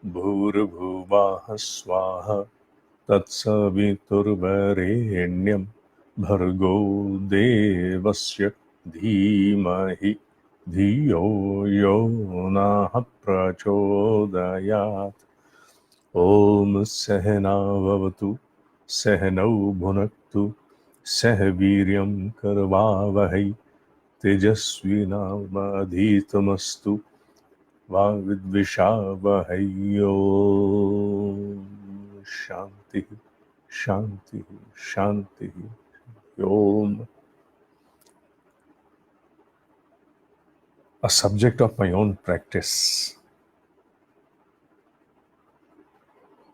भूर्भुवः स्वः तत्सवितुर्वरेण्यं भर्गो देवस्य धीमहि धियो यो नः प्रचोदयात्। ॐ सहना भवतु सहनौ भुनक्तु सह वीर्यं करवावहै तेजस्विनावधीतमस्तु मा विद्विषावहै। ॐ शान्तिः शान्तिः शान्तिः। ॐ a subject of my own practice,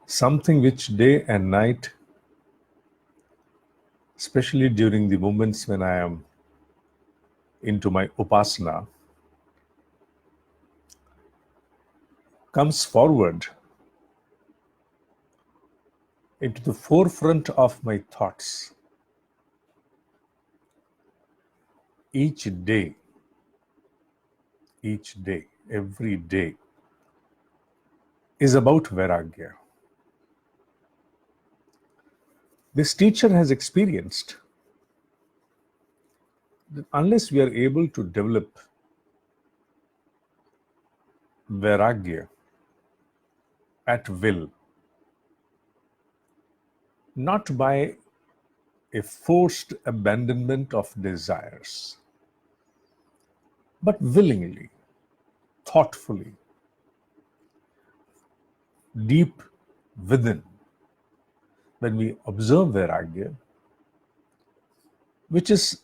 something which day and night, especially during the moments when I am into my upasana, comes forward into the forefront of my thoughts each day, every day is about Vairagya. This teacher has experienced that unless we are able to develop Vairagya at will, not by a forced abandonment of desires, but willingly, thoughtfully, deep within, when we observe Vairagya, which is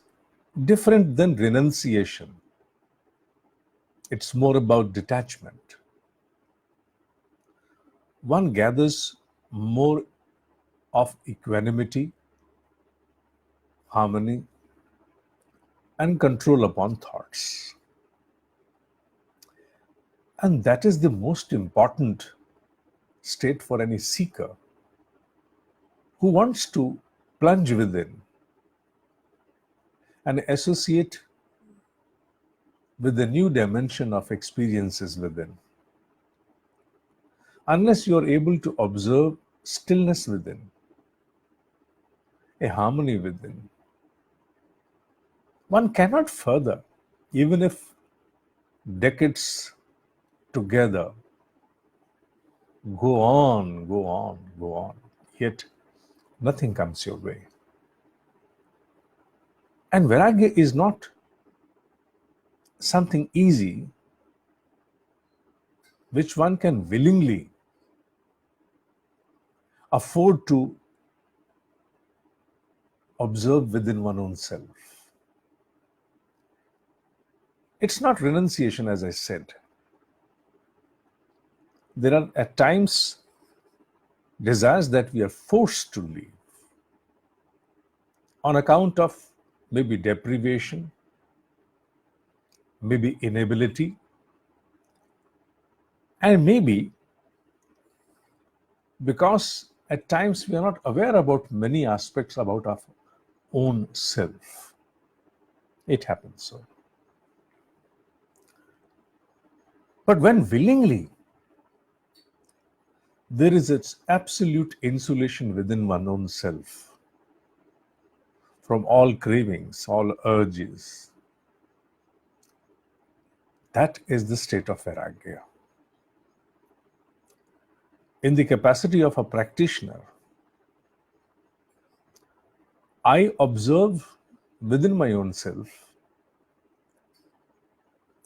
different than renunciation. It's more about detachment. One gathers more of equanimity, harmony, and control upon thoughts. And that is the most important state for any seeker who wants to plunge within and associate with the new dimension of experiences within. Unless you are able to observe stillness within, a harmony within, one cannot further, even if decades together go on, yet nothing comes your way. And Vairagya is not something easy which one can willingly afford to observe within one's own self. It's not renunciation, as I said. There are at times desires that we are forced to leave on account of maybe deprivation, maybe inability, and maybe because at times we are not aware about many aspects about our own self. It happens so. But when willingly, there is its absolute insulation within one's own self from all cravings, all urges. That is the state of Vairagya. In the capacity of a practitioner, I observe within my own self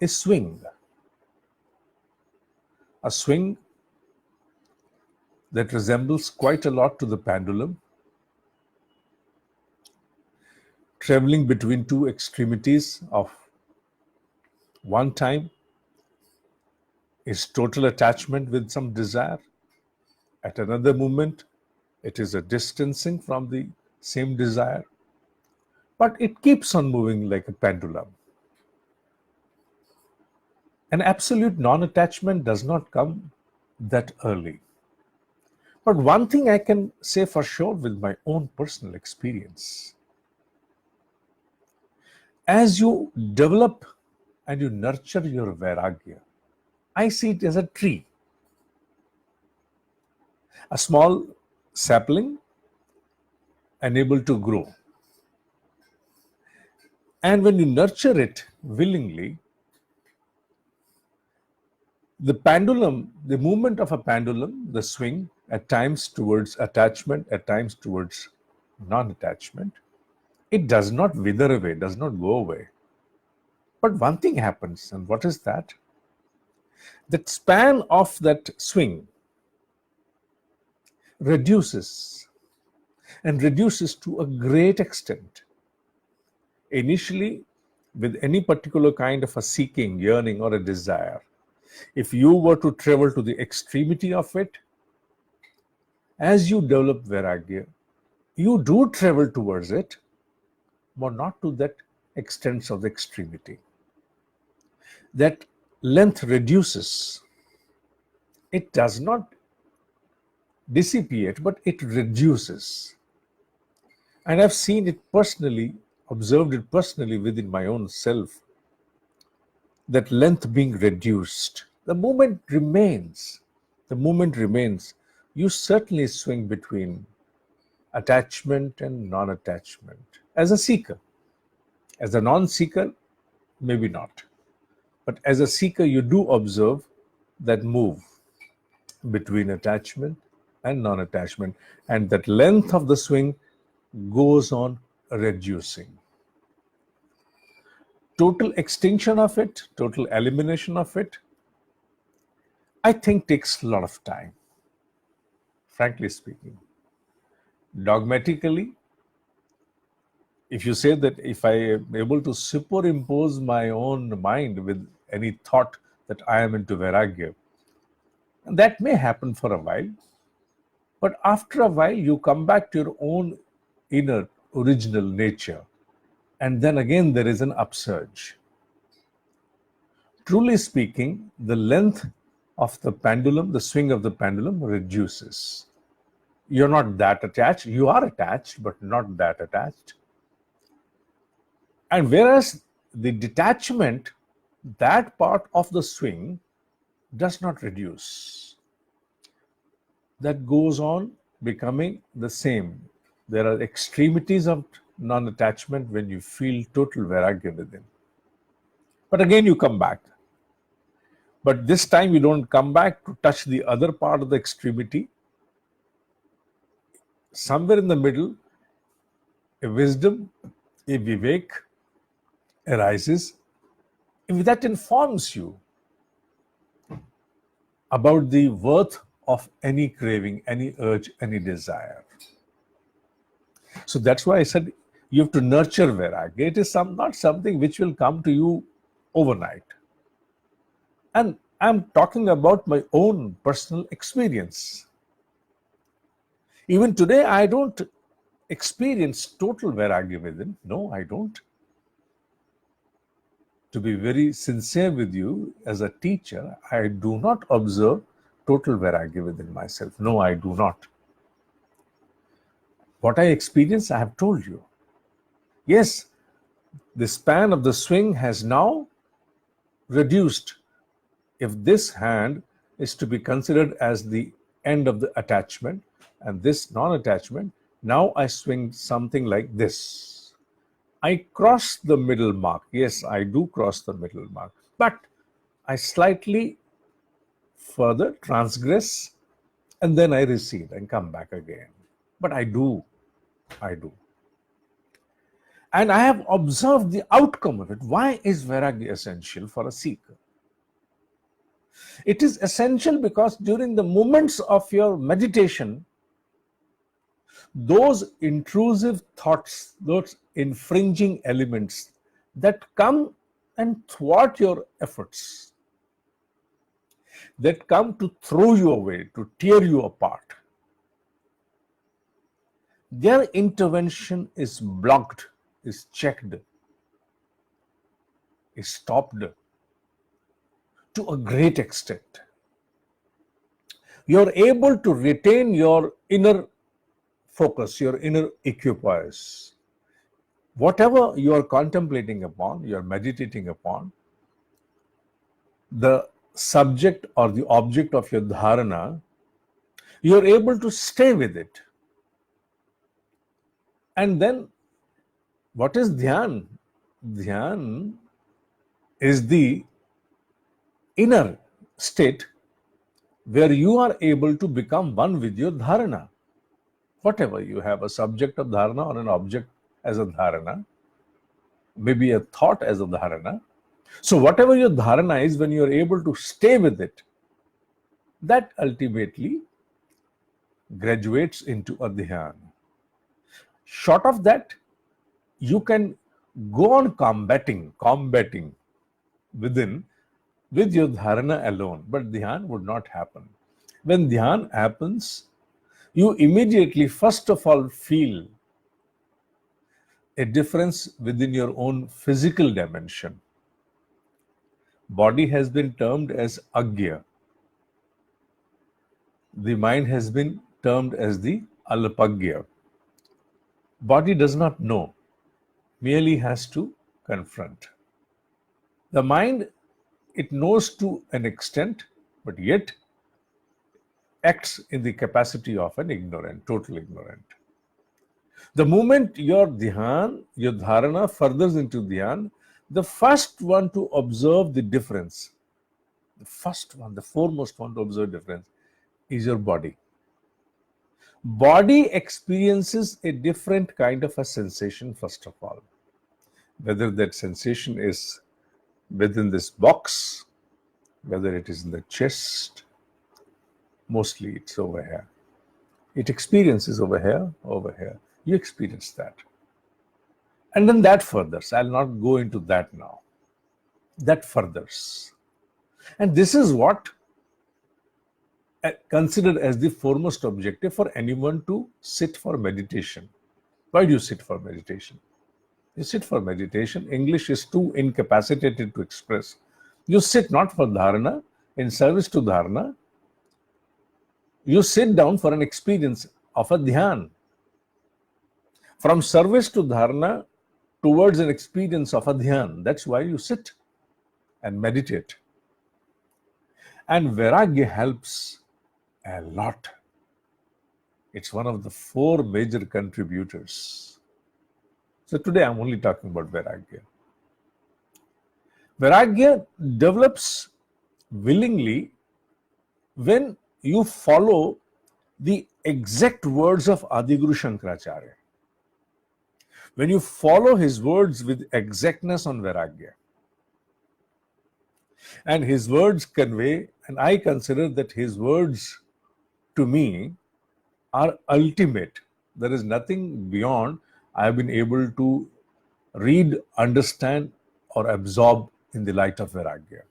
a swing that resembles quite a lot to the pendulum, traveling between two extremities of one time is total attachment with some desire. At another moment, it is a distancing from the same desire. But it keeps on moving like a pendulum. An absolute non-attachment does not come that early. But one thing I can say for sure with my own personal experience, as you develop and you nurture your Vairagya, I see it as a tree, a small sapling unable to grow. And when you nurture it willingly, the pendulum, the movement of a pendulum, the swing, at times towards attachment, at times towards non attachment, it does not wither away, does not go away. But one thing happens, and what is that? That span of that swing reduces and reduces to a great extent. Initially, with any particular kind of a seeking, yearning, or a desire, if you were to travel to the extremity of it, as you develop Vairagya, you do travel towards it, but not to that extent of the extremity. That length reduces. It does not dissipate, but it reduces. And I've seen it personally, observed it personally within my own self, that length being reduced. The movement remains. The movement remains. You certainly swing between attachment and non attachment as a seeker. As a non seeker, maybe not. But as a seeker, you do observe that move between attachment and non attachment. And that length of the swing goes on reducing. Total extinction of it, total elimination of it, I think takes a lot of time, frankly speaking. Dogmatically, if you say that if I am able to superimpose my own mind with any thought that I am into Vairagya, that may happen for a while. But after a while, you come back to your own inner original nature. And then again, there is an upsurge. Truly speaking, the length of the pendulum, the swing of the pendulum reduces. You're not that attached. You are attached, but not that attached. And whereas the detachment, that part of the swing does not reduce. That goes on becoming the same. There are extremities of non attachment when you feel total Vairagya within. But again, you come back. But this time, you don't come back to touch the other part of the extremity. Somewhere in the middle, a wisdom, a vivek arises. If that informs you about the worth of any craving, any urge, any desire. So that's why I said you have to nurture Vairagya. It is not something which will come to you overnight. And I'm talking about my own personal experience. Even today, I don't experience total Vairagya within. No, I don't. To be very sincere with you, as a teacher, I do not observe total Vairagya within myself. No, I do not. What I experience, I have told you. Yes, the span of the swing has now reduced. If this hand is to be considered as the end of the attachment and this non-attachment, now I swing something like this. I cross the middle mark. Yes, I do cross the middle mark, but I slightly further transgress and then I recede and come back again. But I do. And I have observed the outcome of it. Why is Vairagya essential for a seeker? It is essential because during the moments of your meditation, those intrusive thoughts, those infringing elements that come and thwart your efforts, that come to throw you away, to tear you apart, their intervention is blocked, is checked, is stopped to a great extent. you're able to retain your inner focus, your inner equipoise. Whatever you are contemplating upon, you are meditating upon, the subject or the object of your dharana, you're able to stay with it. And then, what is dhyan? Dhyan is the inner state where you are able to become one with your dharana. Whatever you have, a subject of dharana or an object as a dharana, maybe a thought as a dharana. So, whatever your dharana is, when you are able to stay with it, that ultimately graduates into a dhyan. Short of that, you can go on combating within with your dharana alone, but dhyan would not happen. When dhyan happens, you immediately, first of all, feel a difference within your own physical dimension. Body has been termed as agya. The mind has been termed as the alpagya. Body does not know, merely has to confront. The mind, it knows to an extent, but yet acts in the capacity of an ignorant, total ignorant. The moment your dhyan, your dharana furthers into dhyan, the first one to observe the difference, the first one, the foremost one to observe difference is your body. Body experiences a different kind of a sensation, first of all. Whether that sensation is within this box, whether it is in the chest, mostly it's over here. It experiences over here, over here. You experience that. And then that furthers. I'll not go into that now. That furthers. And this is what considered as the foremost objective for anyone to sit for meditation. Why do you sit for meditation? You sit for meditation. English is too incapacitated to express. You sit not for dharana, in service to dharana. You sit down for an experience of a dhyan. From service to dharana towards an experience of a dhyan. That's why you sit and meditate. And Vairagya helps a lot. It's one of the 4 major contributors. So today I'm only talking about Vairagya. Vairagya develops willingly when you follow the exact words of Adiguru Shankaracharya. When you follow his words with exactness on Vairagya. And his words convey, and I consider that his words to me are ultimate. There is nothing beyond I have been able to read, understand, or absorb in the light of Vairagya.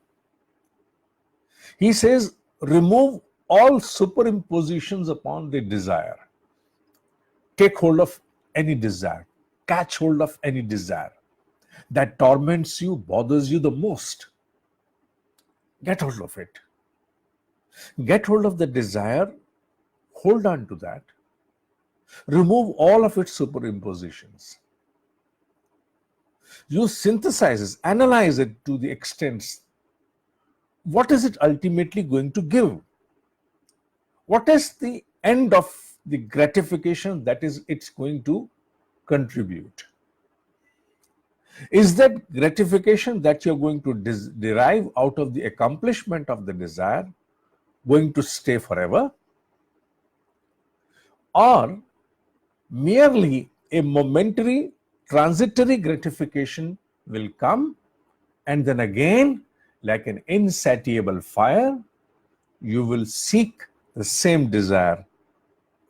He says, remove all superimpositions upon the desire. Take hold of any desire. Catch hold of any desire that torments you, bothers you the most. Get hold of it. Get hold of the desire. Hold on to that. Remove all of its superimpositions. You synthesize it, analyze it to the extent. What is it ultimately going to give? What is the end of the gratification that is it's going to contribute? Is that gratification that you're going to derive out of the accomplishment of the desire going to stay forever? Or merely a momentary, transitory gratification will come, and then again, like an insatiable fire, you will seek the same desire,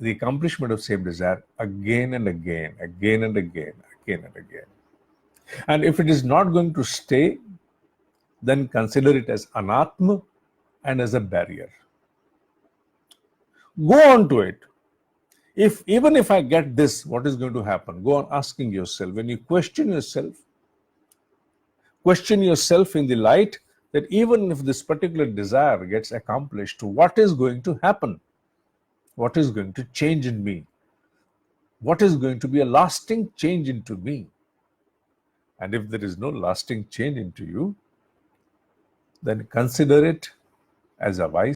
the accomplishment of same desire again and again, again and again, again and again. And if it is not going to stay, then consider it as anatma and as a barrier. Go on to it. Even if I get this, what is going to happen? Go on asking yourself. When you question yourself in the light that even if this particular desire gets accomplished, what is going to happen? What is going to change in me? What is going to be a lasting change into me? And if there is no lasting change into you, then consider it as a vice